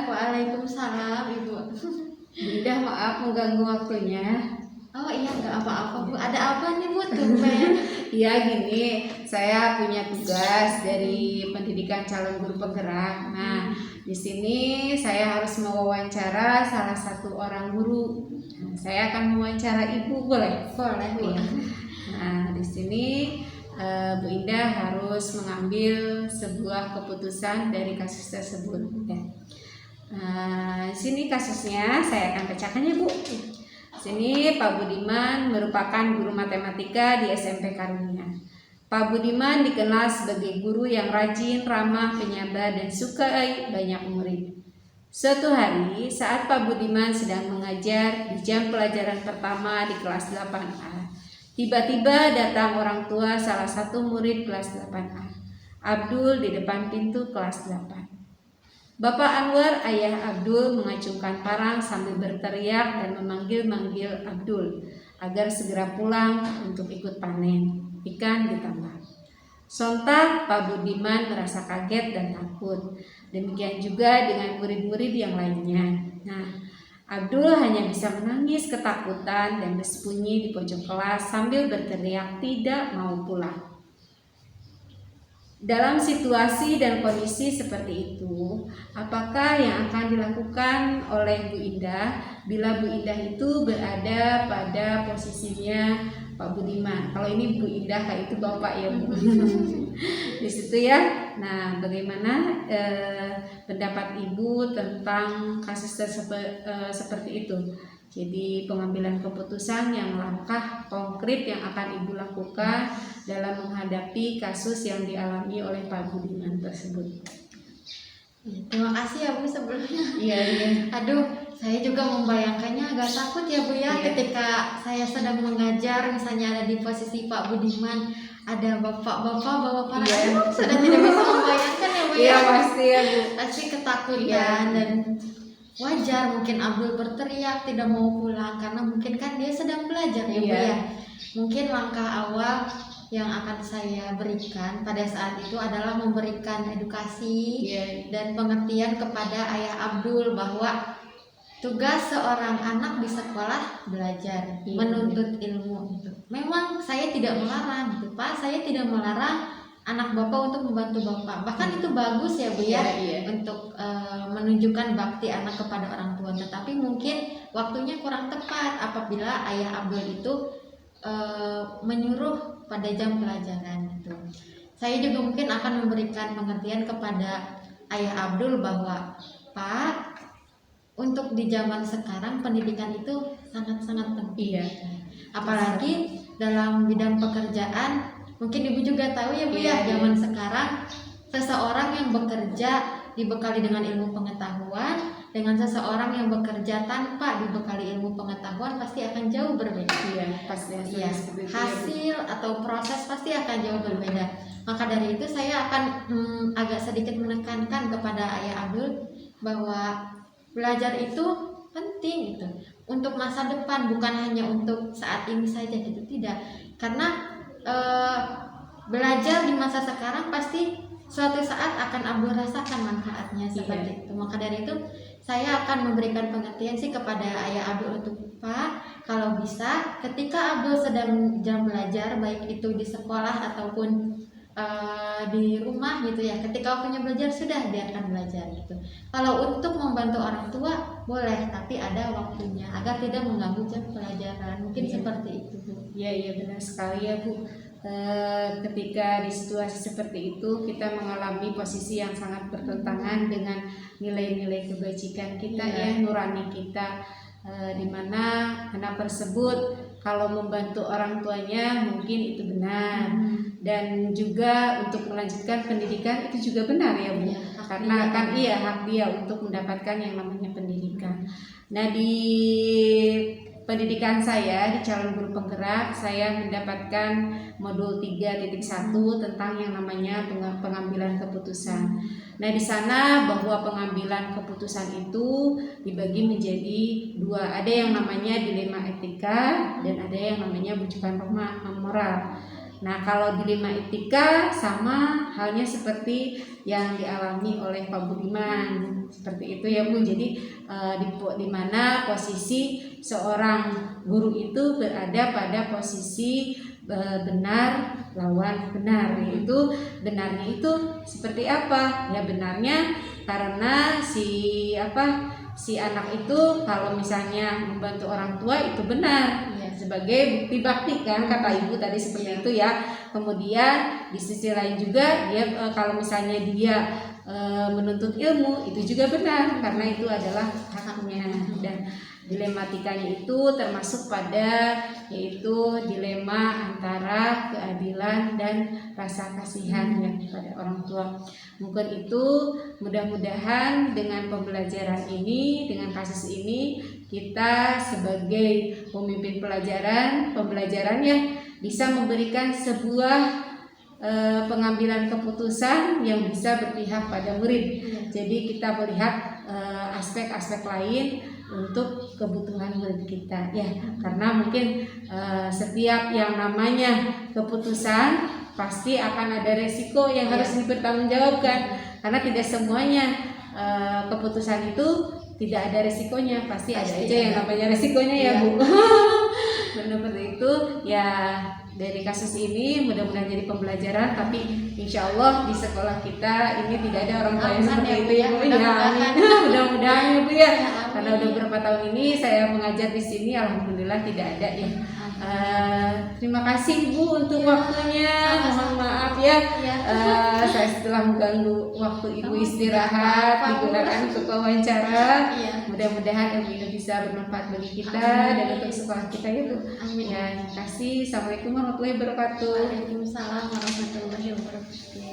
Waalaikumsalam Ibu. Bunda, maaf mengganggu waktunya. Oh iya, nggak apa-apa Bu. Ada apa nih Bu? Tumben. Ya gini, saya punya tugas dari pendidikan calon guru penggerak. Nah, di sini saya harus mewawancara salah satu orang guru. Nah, saya akan mewawancara Ibu, boleh? Boleh Bu. Iya. Nah, di sini Bu Indah harus mengambil sebuah keputusan dari kasus tersebut. Ya. Di sini kasusnya saya akan bacakan ya Bu. Sini Pak Budiman merupakan guru matematika di SMP Karunia. Pak Budiman dikenal sebagai guru yang rajin, ramah, penyabar, dan suka banyak murid. Suatu hari saat Pak Budiman sedang mengajar di jam pelajaran pertama di kelas 8A, tiba-tiba datang orang tua salah satu murid kelas 8A, Abdul, di depan pintu kelas 8. Bapak Anwar, ayah Abdul, mengacungkan parang sambil berteriak dan memanggil-manggil Abdul agar segera pulang untuk ikut panen ikan di tambak. Sontak Pak Budiman merasa kaget dan takut. Demikian juga dengan murid-murid yang lainnya. Nah, Abdul hanya bisa menangis ketakutan dan bersembunyi di pojok kelas sambil berteriak tidak mau pulang. Dalam situasi dan kondisi seperti itu, apakah yang akan dilakukan oleh Bu Indah bila Bu Indah itu berada pada posisinya Pak Budiman? Kalau ini Bu Indah, kayak itu Bapak ya Bu. Di situ ya. Nah, bagaimana pendapat Ibu tentang kasus seperti itu? Jadi pengambilan keputusan yang langkah konkret yang akan Ibu lakukan dalam menghadapi kasus yang dialami oleh Pak Budiman tersebut. Terima kasih ya Bu sebelumnya. Iya. Aduh, saya juga membayangkannya agak takut ya Bu ya, ketika saya sedang mengajar, misalnya ada di posisi Pak Budiman, ada bapak-bapak bawa para anak, sudah tidak bisa membayangkan ya Bu ya. Iya pasti ya Bu. Pasti ketakutan dan wajar mungkin Abdul berteriak tidak mau pulang karena mungkin kan dia sedang belajar ya Bu ya. Mungkin langkah awal yang akan saya berikan pada saat itu adalah memberikan edukasi dan pengertian kepada ayah Abdul bahwa tugas seorang anak di sekolah belajar, menuntut ilmu gitu. Memang saya tidak melarang gitu Pak, saya tidak melarang anak Bapak untuk membantu Bapak. Bahkan itu bagus ya Bu ya, untuk menunjukkan bakti anak kepada orang tua. Tetapi mungkin waktunya kurang tepat apabila ayah Abdul itu menyuruh pada jam pelajaran gitu. Saya juga mungkin akan memberikan pengertian kepada ayah Abdul bahwa Pak, untuk di zaman sekarang pendidikan itu sangat-sangat penting. Apalagi dalam bidang pekerjaan, mungkin Ibu juga tahu ya Bu ya, zaman sekarang seseorang yang bekerja dibekali dengan ilmu pengetahuan dengan seseorang yang bekerja tanpa dibekali ilmu pengetahuan pasti akan jauh berbeda. Pasti hasil atau proses pasti akan jauh berbeda. Maka dari itu saya akan agak sedikit menekankan kepada ayah Abdul bahwa belajar itu penting gitu untuk masa depan, bukan hanya untuk saat ini saja gitu, tidak. Karena belajar di masa sekarang pasti suatu saat akan Abdul rasakan manfaatnya seperti itu. Maka dari itu saya akan memberikan pengertian sih kepada ayah Abdul untuk Pak, kalau bisa ketika Abdul sedang jam belajar, baik itu di sekolah ataupun di rumah gitu ya, ketika waktunya belajar sudah biarkan belajar gitu. Kalau untuk membantu orang tua boleh, tapi ada waktunya agar tidak mengganggu jam pelajaran. Mungkin seperti itu Bu. Iya benar sekali ya Bu. Ketika di situasi seperti itu kita mengalami posisi yang sangat bertentangan dengan nilai-nilai kebajikan kita nurani kita, dimana anak tersebut kalau membantu orang tuanya mungkin itu benar, dan juga untuk melanjutkan pendidikan itu juga benar ya Bu, karena kan hak dia untuk mendapatkan yang namanya pendidikan. Nah, di pendidikan saya di calon guru penggerak, saya mendapatkan modul 3.1 tentang yang namanya pengambilan keputusan. Nah, di sana bahwa pengambilan keputusan itu dibagi menjadi 2. Ada yang namanya dilema etika dan ada yang namanya bujukan moral. Nah, kalau dilema etika sama halnya seperti yang dialami oleh Pak Budiman, seperti itu ya Bu. Jadi di mana posisi seorang guru itu berada pada posisi benar lawan benar, yaitu benarnya itu seperti apa? Ya benarnya karena si anak itu kalau misalnya membantu orang tua itu benar sebagai bukti bakti kan, kata ibu tadi seperti itu ya. Kemudian di sisi lain juga dia kalau misalnya dia menuntut ilmu itu juga benar karena itu adalah haknya. Dan dilematikanya itu termasuk pada yaitu dilema antara keadilan dan rasa kasihan ya kepada orang tua. Mungkin itu mudah-mudahan dengan pembelajaran ini, dengan kasus ini, kita sebagai pemimpin pembelajarannya bisa memberikan sebuah pengambilan keputusan yang bisa berpihak pada murid. Jadi kita melihat aspek-aspek lain untuk kebutuhan murid kita ya, karena mungkin setiap yang namanya keputusan pasti akan ada resiko yang harus dipertanggungjawabkan, karena tidak semuanya keputusan itu tidak ada resikonya, pasti ada aja yang namanya resikonya ya Bu. Benar itu ya. Dari kasus ini mudah-mudahan jadi pembelajaran, tapi insya Allah di sekolah kita ini tidak ada orang tua yang seperti itu ya Bu. Mudah-mudahan ya Bu ya. Karena udah beberapa tahun ini saya mengajar di sini, alhamdulillah tidak ada ya. Terima kasih Bu untuk waktunya. Mohon maaf ya, saya setelah mengganggu waktu Ibu istirahat digunakan untuk wawancara. Mudah-mudahan ilmu ini bisa bermanfaat bagi kita dan untuk sekolah kita ya Bu. Ya, terima kasih. Assalamualaikum warahmatullahi wabarakatuh. Waalaikumsalam warahmatullahi wabarakatuh.